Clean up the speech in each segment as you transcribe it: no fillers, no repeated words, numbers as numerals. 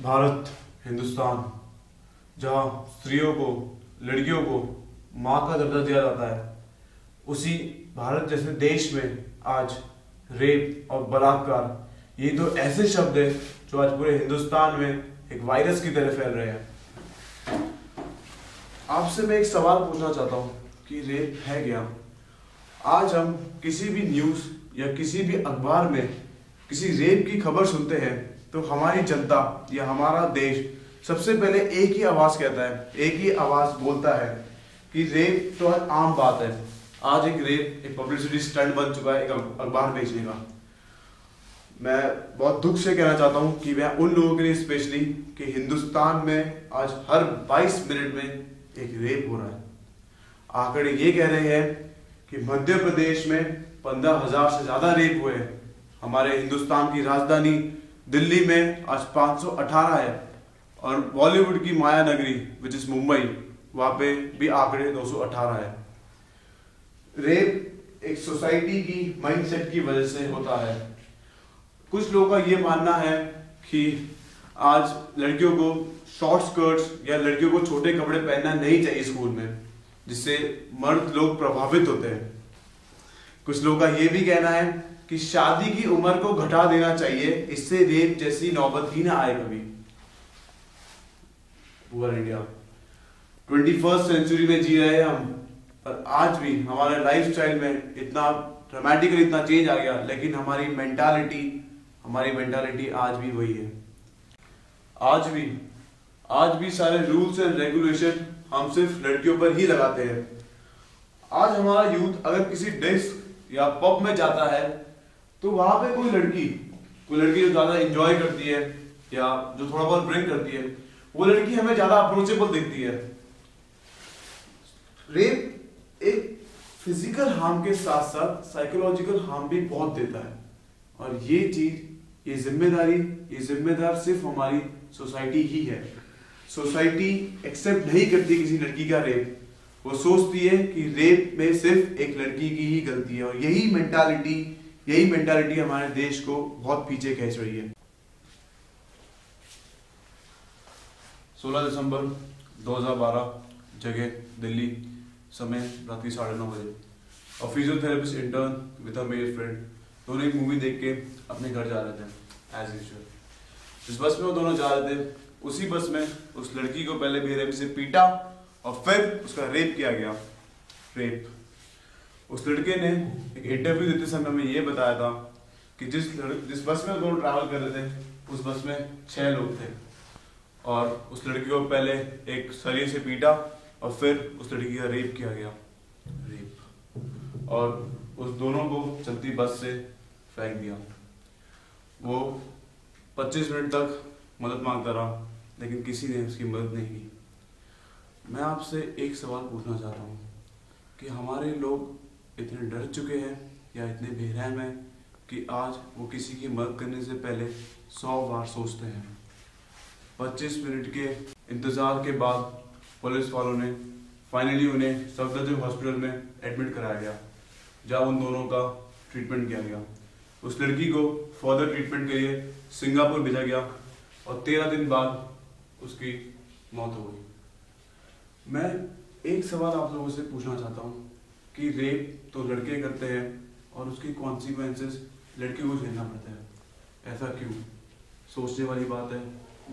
भारत, हिंदुस्तान, जहाँ स्त्रियों को, लड़कियों को माँ का दर्जा दिया जाता है, उसी भारत जैसे देश में आज रेप और बलात्कार ये तो ऐसे शब्द है जो आज पूरे हिंदुस्तान में एक वायरस की तरह फैल रहे हैं। आपसे मैं एक सवाल पूछना चाहता हूँ कि रेप है क्या? आज हम किसी भी न्यूज़ या किसी भी अखबार में किसी रेप की खबर सुनते हैं तो हमारी जनता या हमारा देश सबसे पहले एक ही आवाज़ कहता है, एक ही आवाज़ बोलता है कि रेप तो आज आम बात है। आज एक रेप एक पब्लिसिटी स्टंट बन चुका है एक अखबार बेचने का। मैं बहुत दुख से कहना चाहता हूँ कि मैं उन लोगों के लिए स्पेशली कि हिंदुस्तान में आज हर 22 मिनट में एक रेप हो रहा है। आंकड़े ये कह रहे हैं कि मध्य प्रदेश में 15,000 से ज़्यादा रेप हुए हैं। हमारे हिंदुस्तान की राजधानी दिल्ली में आज 518 है और बॉलीवुड की माया नगरी विच इज़ मुंबई, वहाँ पे भी आंकड़े 218 है। रेप एक सोसाइटी की माइंडसेट की वजह से होता है। कुछ लोगों का ये मानना है कि आज लड़कियों को शॉर्ट स्कर्ट्स या लड़कियों को छोटे कपड़े पहनना नहीं चाहिए स्कूल में, जिससे मर्द लोग प्रभावित होते हैं। कुछ लोगों का ये भी कहना है कि शादी की उम्र को घटा देना चाहिए, इससे रेप जैसी नौबत ही ना आए कभी। पुअर इंडिया, 21st सेंचुरी में जी रहे हैं हम, पर आज भी हमारे लाइफस्टाइल में इतना ड्रामेटिकली इतना चेंज आ गया, लेकिन हमारी मेंटालिटी आज भी वही है। आज भी सारे रूल्स एंड रेगुलेशन हम सिर्फ लड़कियों पर ही लगाते हैं। आज हमारा यूथ अगर किसी डिस्क या पब में जाता है तो वहां पे कोई लड़की जो ज्यादा एंजॉय करती है या जो थोड़ा बहुत ड्रिंक करती है, वो लड़की हमें ज्यादा अप्रोचेबल दिखती है। रेप एक फिजिकल हार्म के साथ साथ साइकोलॉजिकल हार्म भी बहुत देता है, और ये जिम्मेदार सिर्फ हमारी सोसाइटी ही है। सोसाइटी एक्सेप्ट नहीं करती किसी लड़की का रेप। वो सोचती है कि रेप में सिर्फ एक लड़की की ही गलती है, और यही मेंटालिटी हमारे देश को बहुत पीछे खींच रही है। 16 दिसंबर 2012, जगह दिल्ली, समय रात 9:30 बजे। और physiotherapist intern with a male friend दोनों एक मूवी देख के अपने घर जा रहे थे एज यूजुअल। जिस बस में वो दोनों जा रहे थे, उसी बस में उस लड़की को पहले बेरहमी से पीटा और फिर उसका रेप किया गया। रेप उस लड़के ने एक इंटरव्यू देते समय हमें ये बताया था कि जिस बस में वो दोनों ट्रैवल कर रहे थे, उस बस में 6 लोग थे, और उस लड़की को पहले एक सरिये से पीटा और फिर उस लड़की का रेप किया गया। रेप, और उस दोनों को चलती बस से फेंक दिया। वो 25 मिनट तक मदद मांगता रहा, लेकिन किसी ने उसकी मदद नहीं की। मैं आपसे एक सवाल पूछना चाह रहा हूँ कि हमारे लोग इतने डर चुके हैं या इतने बेरहम हैं कि आज वो किसी की मदद करने से पहले 100 बार सोचते हैं। 25 मिनट के इंतज़ार के बाद पुलिस वालों ने फाइनली उन्हें सफदरजंग हॉस्पिटल में एडमिट कराया गया, जहाँ उन दोनों का ट्रीटमेंट किया गया। उस लड़की को फर्दर ट्रीटमेंट के लिए सिंगापुर भेजा गया और 13 दिन बाद उसकी मौत हो गई। मैं एक सवाल आप लोगों से पूछना चाहता हूँ कि रेप तो लड़के करते हैं और उसकी कॉन्सिक्वेंसेस लड़कियों को झेलना पड़ता है। ऐसा क्यों? सोचने वाली बात है,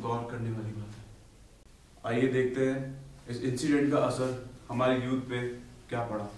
गौर करने वाली बात है। आइए देखते हैं इस इंसिडेंट का असर हमारे यूथ पे क्या पड़ा।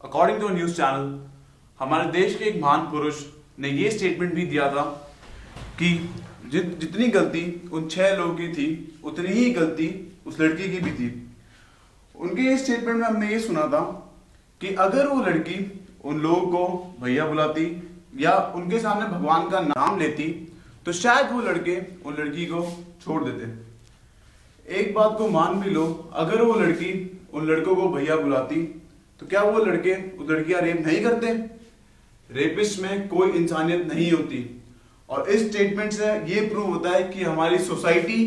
अकॉर्डिंग टू न्यूज चैनल, हमारे देश के एक महान पुरुष ने ये स्टेटमेंट भी दिया था कि जितनी गलती उन 6 लोगों की थी, उतनी ही गलती उस लड़की की भी थी। उनके ये स्टेटमेंट में हमने ये सुना था कि अगर वो लड़की उन लोगों को भैया बुलाती या उनके सामने भगवान का नाम लेती तो शायद वो लड़के उन लड़की को छोड़ देते। एक बात को मान भी लो, अगर वो लड़की उन लड़कों को भैया बुलाती तो क्या वो लड़के उस लड़कियां रेप नहीं करते? रेपिस्ट में कोई इंसानियत नहीं होती। और इस स्टेटमेंट से ये प्रूव होता है कि हमारी सोसाइटी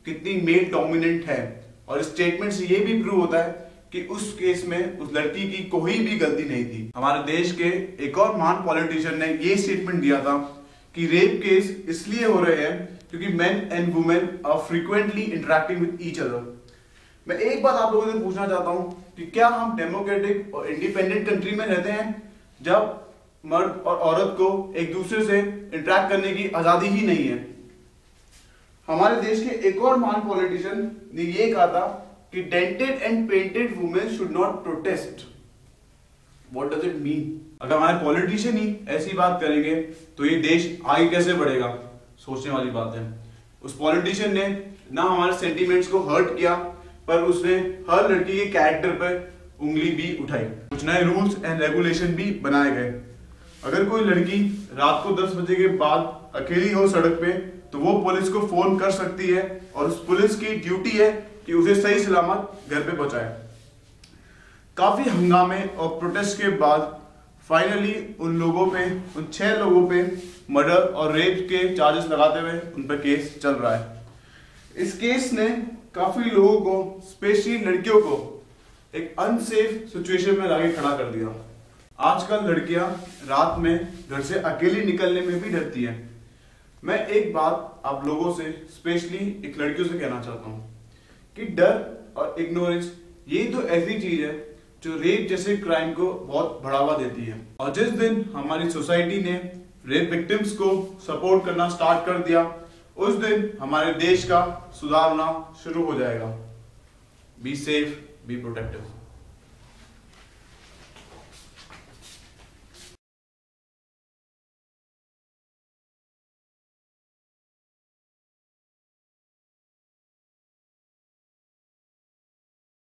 कितनी मेल डोमिनेंट है। और इस स्टेटमेंट से ये भी प्रूव होता है कि उस केस में उस लड़की की कोई भी गलती नहीं थी। हमारे देश के एक और महान पॉलिटिशियन ने ये स्टेटमेंट दिया था कि रेप केस इसलिए हो रहे हैं क्योंकि men and women are frequently interacting with each other. मैं एक बात आप लोगों से पूछना चाहता हूं कि क्या हम डेमोक्रेटिक और इंडिपेंडेंट कंट्री में रहते हैं जब मर्द और औरत को एक दूसरे से इंटरेक्ट करने की आजादी ही नहीं है? हमारे देश के एक और महान पॉलिटिशियन ने यह कहा था कि dented and painted women should not protest. What does it mean? अगर हमारे पॉलिटिशियन ही ऐसी बात करेंगे तो ये देश आगे कैसे बढ़ेगा? सोचने वाली बात है। उस पॉलिटिशियन ने ना हमारे सेंटीमेंट्स को हर्ट किया, पर उसने हर लड़की के कैरेक्टर पर उंगली भी उठाई। कुछ नए रूल्स एंड रेगुलेशन भी बनाए गए। अगर कोई लड़की रात को 10 बजे के बाद अकेली हो सड़क पे तो वो पुलिस को फोन कर सकती है और उस पुलिस की ड्यूटी है कि उसे सही सलामत घर पे पहुंचाए। काफी हंगामे और प्रोटेस्ट के बाद फाइनली उन 6 लोगों पे मर्डर और रेप के चार्जेस लगाते हुए उन पर केस चल रहा है। इस केस ने काफी लोगों को, स्पेशली लड़कियों को, एक अनसेफ सिचुएशन में लाके खड़ा कर दिया। आजकल लड़कियां रात में घर से अकेली निकलने में भी डरती हैं। मैं एक बात आप लोगों से, स्पेशली एक लड़कियों से कहना चाहता हूं कि डर और इग्नोरेंस ये तो ऐसी चीज है जो रेप जैसे क्राइम को बहुत बढ़ावा देती है। और जिस दिन हमारी सोसाइटी ने रेप विक्टिम्स को सपोर्ट करना स्टार्ट कर दिया, उस दिन हमारे देश का सुधार होना शुरू हो जाएगा। Be safe, be protective.